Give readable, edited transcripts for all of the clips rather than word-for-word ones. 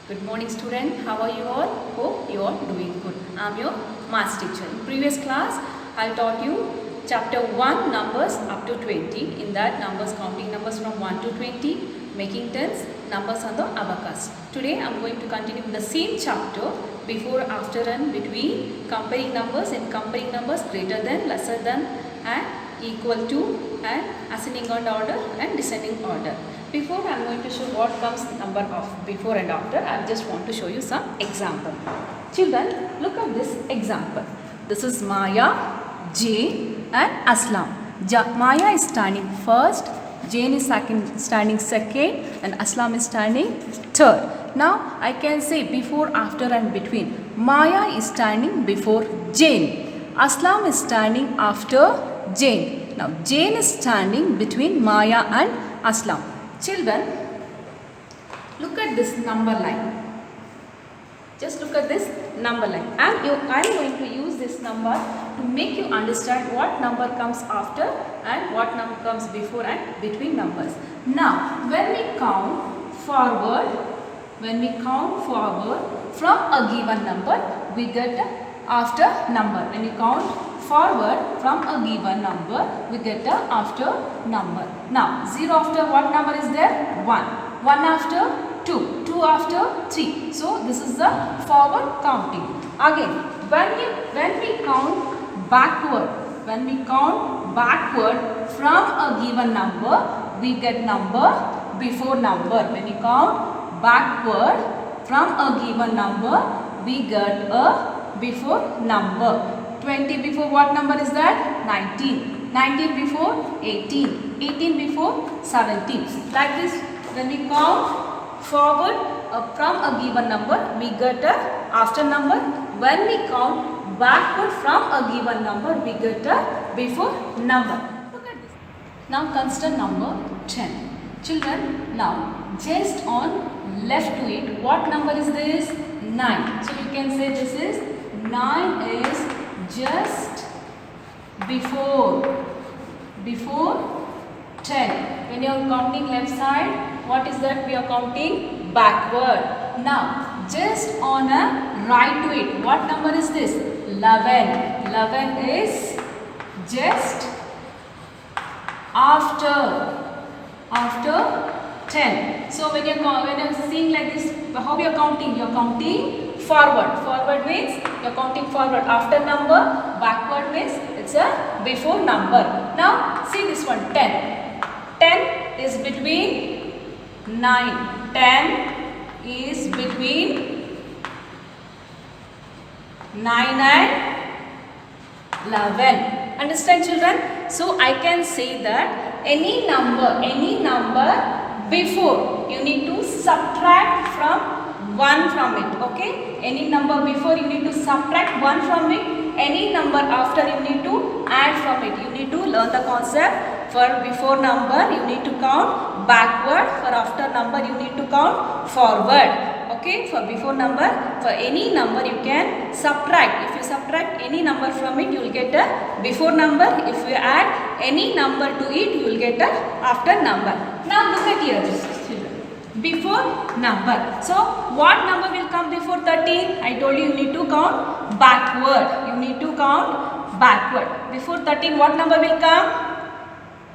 Good morning student, how are you all? Hope you are doing good. I am your maths teacher. In previous class, I taught you chapter 1 numbers up to 20. In that numbers, counting numbers from 1 to 20, making tens, numbers on the abacus. Today I am going to continue with the same chapter, before, after and between, comparing numbers and comparing numbers greater than, lesser than and equal to and ascending order and descending order. Before I am going to show what comes number of before and after, I just want to show you some example. Children, look at this example. This is Maya, Jane and Aslam. Maya is standing first, Jane is standing second and Aslam is standing third. Now I can say before, after and between. Maya is standing before Jane. Aslam is standing after Jane. Now Jane is standing between Maya and Aslam. Children, look at this number line. Just look at this number line. I am going to use this number to make you understand what number comes after and what number comes before and between numbers. Now, when we count forward from a given number, we get after number. When we count forward from a given number, we get the after number. Now 0 after what number is there? 1. 1 after 2. 2 after 3. So this is the forward counting. Again, when we count backward from a given number, we get number before number. When we count backward from a given number, we get a before number. 20 before what number is that? 19. 19 before 18. 18 before 17. Like this, when we count forward from a given number, we get a after number. When we count backward from a given number, we get a before number. Look at this. Now consider number 10. Children, now just on left to it, what number is this? 9. So you can say this is 9 is just before 10. When you are counting left side, what is that? We are counting backward. Now just on a right to it, what number is this? 11. 11 is just after 10. So when you are seeing like this, how you are counting? You are counting forward. Forward means you are counting forward after number. Backward means it's a before number. Now see this one, 10. 10 is between 9. 10 is between 9 and 11. Understand children? So I can say that any number before, you need to subtract from 1 from it. Okay? Any number before, you need to subtract 1 from it. Any number after, you need to add from it. You need to learn the concept. For before number, you need to count backward. For after number, you need to count forward. Okay, for before number, for any number you can subtract. If you subtract any number from it, you will get a before number. If you add any number to it, you will get a after number. Now look at here, before number. So what number will come before 13? I told you need to count backward. You need to count backward. Before 13, what number will come?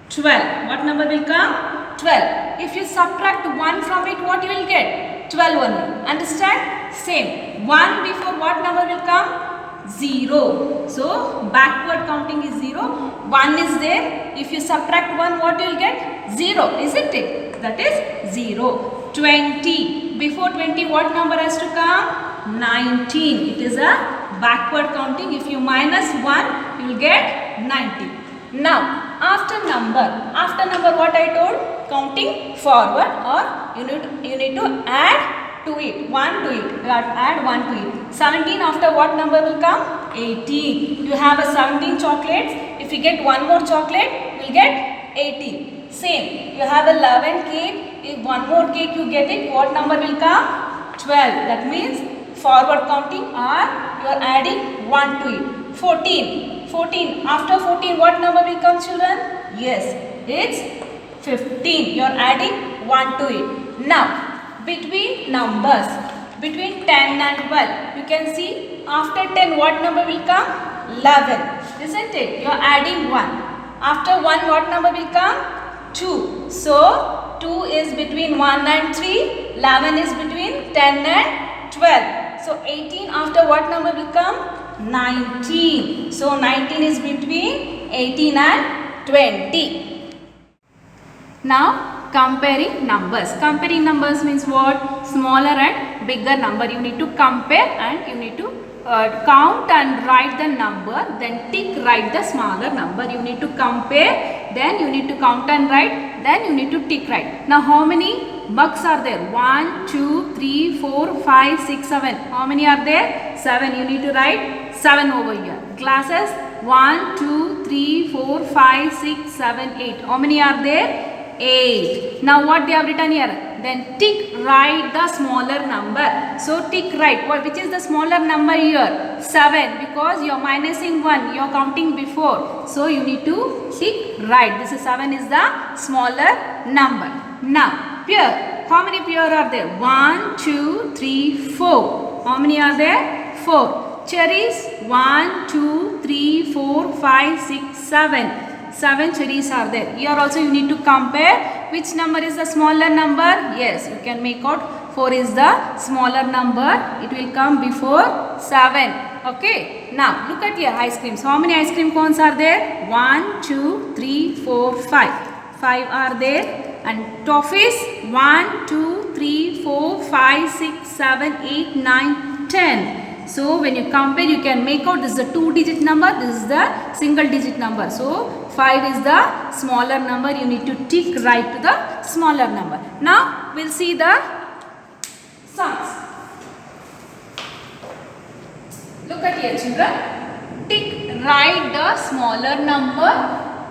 12. What number will come? 12. If you subtract 1 from it, what you will get? 12 only. Understand? Same. 1 before what number will come? 0. So backward counting is 0. 1 is there. If you subtract 1, what you will get? 0. Isn't it? That is 0. 20. Before 20, what number has to come? 19. It is a backward counting. If you minus 1, you will get 19. Now after number what I told? Counting forward, or you need to add to it. 1 to it. Add 1 to it. 17 after what number will come? 18. You have a 17 chocolates. If you get one more chocolate, you will get 18. Same. You have 11 cake. If one more cake you get it, what number will come? 12. That means forward counting, or you are adding 1 to it. 14. 14. After 14, what number will come, children? Yes, it's 15. You are adding 1 to it. Now, between numbers, between 10 and 12. You can see after 10 what number will come? 11, isn't it? You are adding 1. After 1 what number will come? 2. So 2 is between 1 and 3. 11 is between 10 and 12. So 18 after what number will come? 19. So 19 is between 18 and 20. Now comparing numbers. Comparing numbers means what? Smaller and bigger number. You need to compare and you need to count and write the number, then tick write the smaller number. You need to compare, then you need to count and write, then you need to tick write. Now how many mugs are there? 1, 2, 3, 4, 5, 6, 7. How many are there? 7. You need to write 7 over here. Glasses 1, 2, 3, 4, 5, 6, 7, 8. How many are there? 8. Now what they have written here? Then tick write the smaller number. So tick write. Which is the smaller number here? 7. Because you are minusing 1. You are counting before. So you need to tick write. This is 7 is the smaller number. Now pear. How many pear are there? 1, 2, 3, 4. How many are there? 4. Cherries. 1, 2, 3, 4, 5, 6, 7. 7 cherries are there. Here also you need to compare which number is the smaller number. Yes, you can make out 4 is the smaller number. It will come before 7. Okay. Now look at here ice creams. How many ice cream cones are there? 1, 2, 3, 4, 5. 5 are there. And toffees 1, 2, 3, 4, 5, 6, 7, 8, 9, 10. So when you compare, you can make out this is the 2-digit number, this is the single digit number. So 5 is the smaller number. You need to tick right to the smaller number. Now we'll see the sums. Look at here children. Tick right the smaller number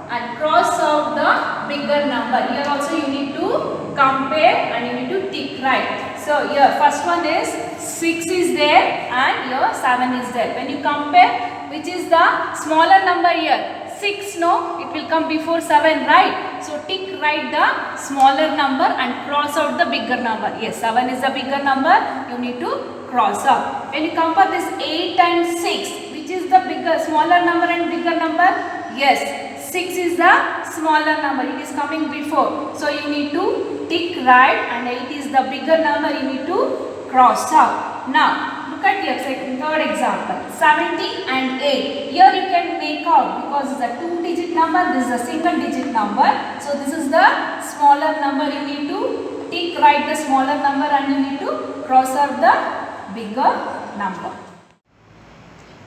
and cross out the bigger number. Here also you need to compare and you need to tick right. So here first one is 6 is there and here 7 is there. When you compare, which is the smaller number here? 6, no? It will come before 7, right? So tick right the smaller number and cross out the bigger number. Yes, 7 is the bigger number. You need to cross out. When you compare this 8 and 6, which is the bigger, smaller number and bigger number? Yes, 6 is the smaller number. It is coming before. So you need to tick right and 8 is the bigger number. You need to cross out. Now look at your third example. 70 and 8. Here you can make out because it's a 2-digit number. This is a single digit number. So this is the smaller number. You need to tick right the smaller number and you need to cross out the bigger number.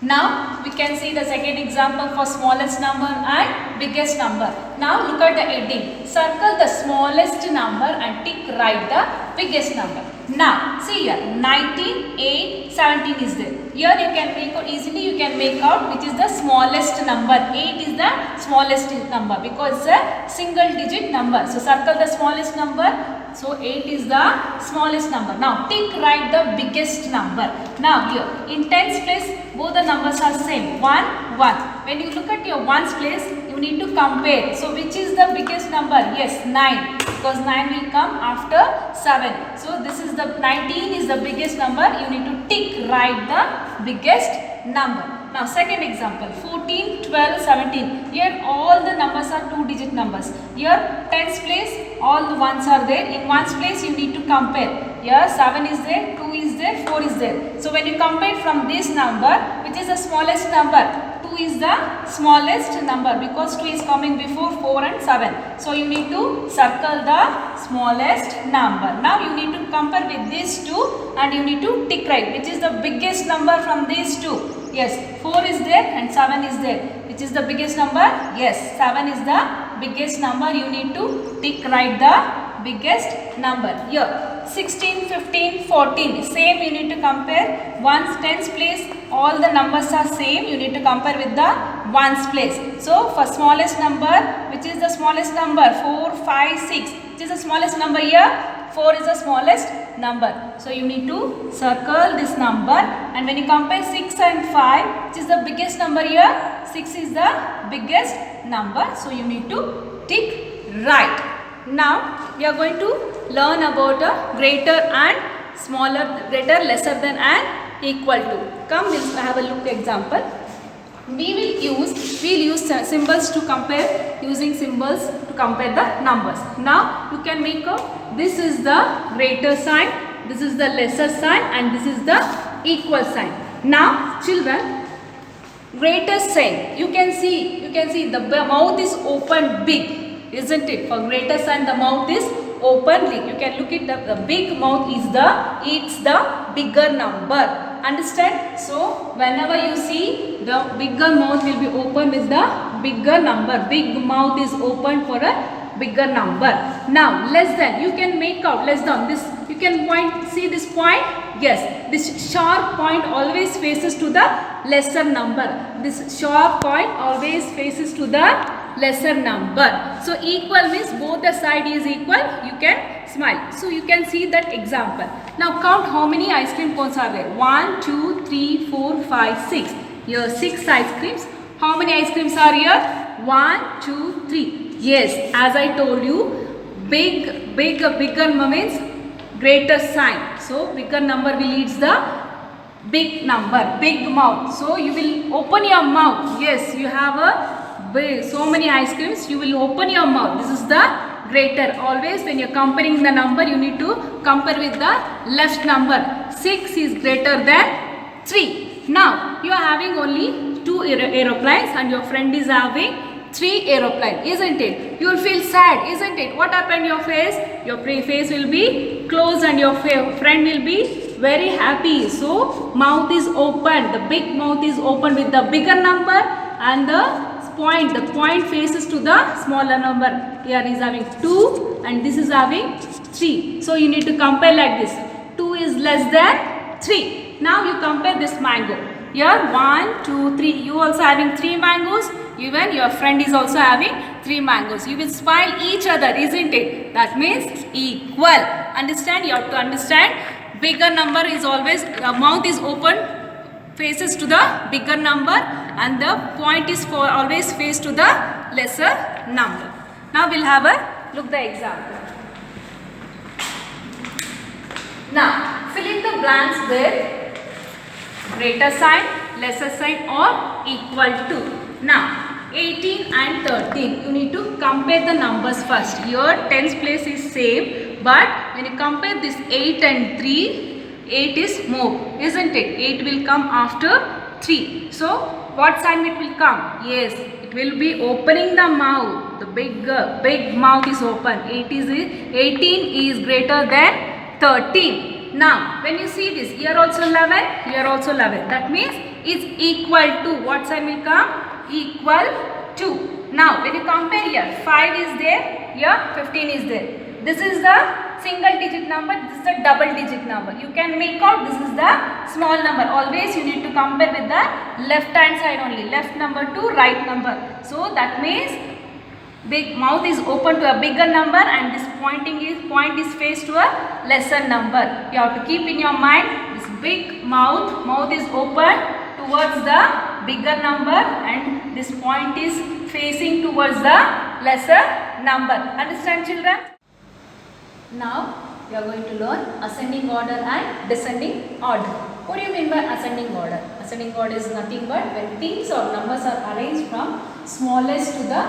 Now we can see the second example for smallest number and biggest number. Now look at the heading. Circle the smallest number and tick right the biggest number. Now see here 19, 8, 17 is there. Here you can make out easily, you can make out which is the smallest number. 8 is the smallest number because it's a single digit number. So circle the smallest number. So 8 is the smallest number. Now tick right the biggest number. Now here in tens place both the numbers are same. 1, 1. When you look at your ones place, you need to compare. So which is the biggest number? Yes, 9. Because 9 will come after 7. So this is the 19 is the biggest number. You need to tick right the biggest number. Now second example 14, 12, 17. Here all the numbers are 2-digit numbers. Here tens place all the ones are there. In ones place you need to compare. Here 7 is there, 2 is there, 4 is there. So when you compare from this number, which is the smallest number? 2 is the smallest number because 2 is coming before 4 and 7. So you need to circle the smallest number. Now you need to compare with these two and you need to tick right. Which is the biggest number from these two? Yes, 4 is there and 7 is there. Which is the biggest number? Yes, 7 is the biggest number. You need to tick right the biggest number. Here 16, 15, 14. Same you need to compare. Ones, tens place all the numbers are same. You need to compare with the ones place. So for smallest number, which is the smallest number? 4, 5, 6. Which is the smallest number here? 4 is the smallest number. So you need to circle this number and when you compare 6 and 5, which is the biggest number here? 6 is the biggest number. So you need to tick right. Now we are going to learn about a greater and smaller, greater, lesser than and equal to. Come, we'll have a look example. We'll use symbols to compare, using symbols to compare the numbers. Now you can make out, this is the greater sign, this is the lesser sign, and this is the equal sign. Now children, greater sign, you can see the mouth is open big, isn't it? For greater sign, the mouth is open big. You can look at the big mouth is it's the bigger number. Understand? So whenever you see, the bigger mouth will be open with the bigger number. Big mouth is open for a bigger number. Now less than, you can make out less than this. You can point, see this point? Yes, this sharp point always faces to the lesser number. This sharp point always faces to the lesser number. So equal means both the side is equal. You can smile. So you can see that example. Now count how many ice cream cones are there. 1, 2, 3, 4, 5, 6. Here 6 ice creams. How many ice creams are here? 1, 2, 3. Yes, as I told you, bigger means greater sign. So bigger number will leads the big number, big mouth. So you will open your mouth. Yes, you have so many ice creams, you will open your mouth. This is the greater. Always when you are comparing the number, you need to compare with the left number. 6 is greater than 3. Now you are having only 2 aeroplanes and your friend is having 3 aeroplanes, isn't it? You will feel sad, isn't it? What happened your face? Your face will be closed and your friend will be very happy. So mouth is open. The big mouth is open with the bigger number, and the point faces to the smaller number. Here is having 2 and this is having 3. So you need to compare like this. 2 is less than 3. Now you compare this mango. Here 1, 2, 3. You also having 3 mangoes. Even your friend is also having 3 mangoes. You will smile each other, isn't it? That means equal. Understand? You have to understand. Bigger number is always, the mouth is open, faces to the bigger number, and the point is always face to the lesser number. Now we'll have a look the example. Now fill in the blanks with greater sign, lesser sign, or equal to. Now 18 and 13, you need to compare the numbers first. Here tens place is same, but when you compare this 8 and 3, 8 is more, isn't it? 8 will come after 3. So what sign it will come? Yes, it will be opening the mouth. The big mouth is open. 18 is greater than 13. Now when you see this, here also 11, here also 11. That means it's equal to. What sign will come? Equal to. Now when you compare, here 5 is there, here 15 is there. This is the single digit number, this is the double digit number. You can make out this is the small number. Always you need to compare with the left hand side only. Left number to right number. So that means big mouth is open to a bigger number, and this point is faced to a lesser number. You have to keep in your mind this big mouth is open towards the bigger number, and this point is facing towards the lesser number. Understand, children? Now we are going to learn ascending order and descending order. What do you mean by ascending order? Ascending order is nothing but when things or numbers are arranged from smallest to the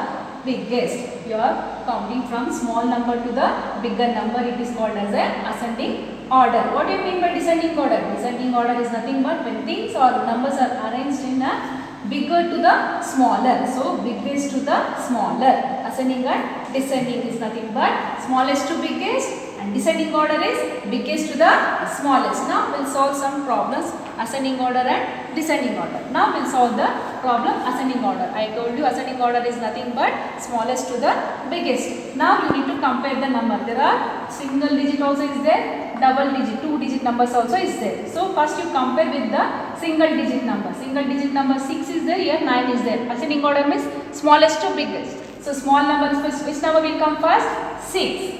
biggest. You are counting from small number to the bigger number. It is called as a ascending order. What do you mean by descending order? Descending order is nothing but when things or numbers are arranged in a bigger to the smaller. So biggest to the smaller. Ascending and descending is nothing but smallest to biggest, and descending order is biggest to the smallest. Now we'll solve some problems, ascending order and descending order. Now we'll solve the problem ascending order. I told you ascending order is nothing but smallest to the biggest. Now you need to compare the number. There are single digit also is there, double digit, 2 digit numbers also is there. So first you compare with the single digit number. Single digit number 6 is there, here 9 is there. Ascending order means smallest to biggest. So small number is, which number will come first? 6.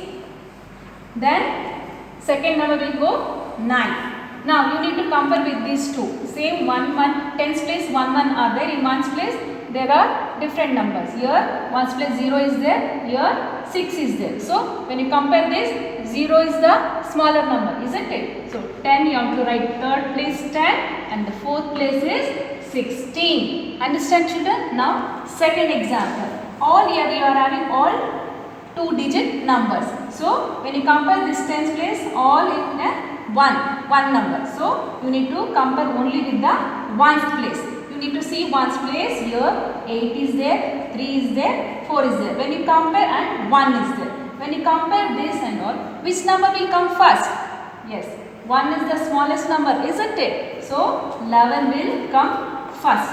Then second number will go 9. Now you need to compare with these two. Same 1, tens place 1 are there. In ones place there are different numbers. Here ones place 0 is there. Here 6 is there. So when you compare this, 0 is the smaller number, isn't it? So 10 you have to write third place 10 and the fourth place is 16. Understand children? Now second example. All here you are having all 2-digit numbers. So when you compare this tens place, all in a one number. So you need to compare only with the ones place. You need to see ones place here. 8 is there, 3 is there, 4 is there. When you compare and 1 is there. When you compare this and all, which number will come first? Yes, 1 is the smallest number, isn't it? So 11 will come first.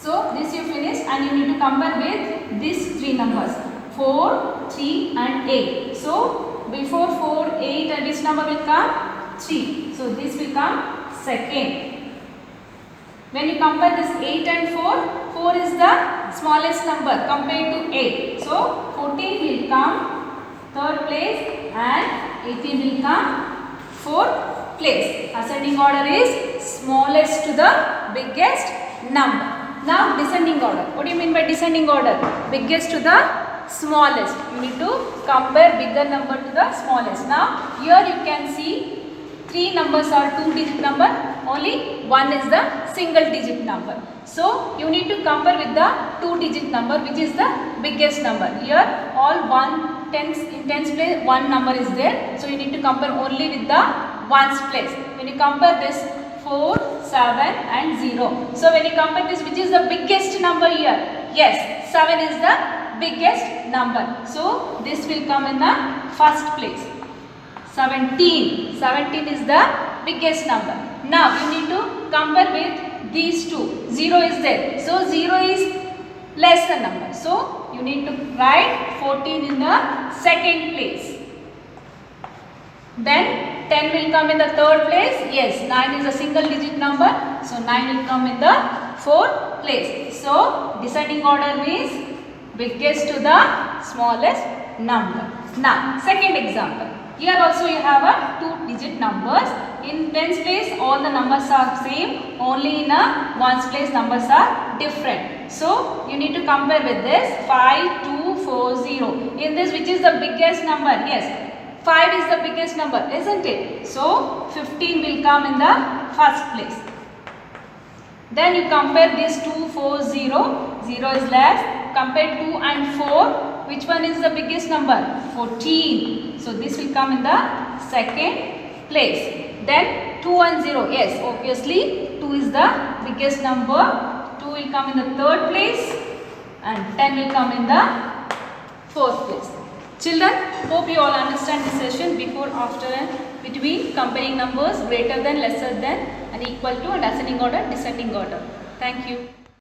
So this you finish and you need to compare with these 3 numbers 4, 3 and 8. So before 4, 8 and which number will come? 3. So this will come second. When you compare this 8 and 4, 4 is the smallest number compared to 8. So 14 will come third place and 18 will come fourth place. Ascending order is smallest to the biggest number. Now descending order. What do you mean by descending order? Biggest to the smallest. You need to compare bigger number to the smallest. Now here you can see 3 numbers are 2-digit number. Only 1 is the single-digit number. So you need to compare with the 2-digit number, which is the biggest number. Here all in tens place 1 number is there. So you need to compare only with the ones place. When you compare this 4, 7 and 0. So when you compare this, which is the biggest number here? Yes, 7 is the biggest number. So this will come in the first place. 17 is the biggest number. Now you need to compare with these two. 0 is there. So 0 is lesser number. So you need to write 14 in the second place. Then 10 will come in the third place. Yes, 9 is a single digit number. So 9 will come in the fourth place. So descending order means biggest to the smallest number. Now second example. Here also you have a 2-digit numbers. In tens place all the numbers are same. Only in a ones place numbers are different. So you need to compare with this 5, 2, 4, 0. In this, which is the biggest number? Yes, 5 is the biggest number, isn't it? So 15 will come in the first place. Then you compare this 2, 4, 0. 0 is less. Compare 2 and 4. Which one is the biggest number? 14. So this will come in the second place. Then 2 and 0. Yes, obviously 2 is the biggest number. 2 will come in the third place and 10 will come in the fourth place. Children, hope you all understand this session before, after and between, comparing numbers greater than, lesser than and equal to and ascending order, descending order. Thank you.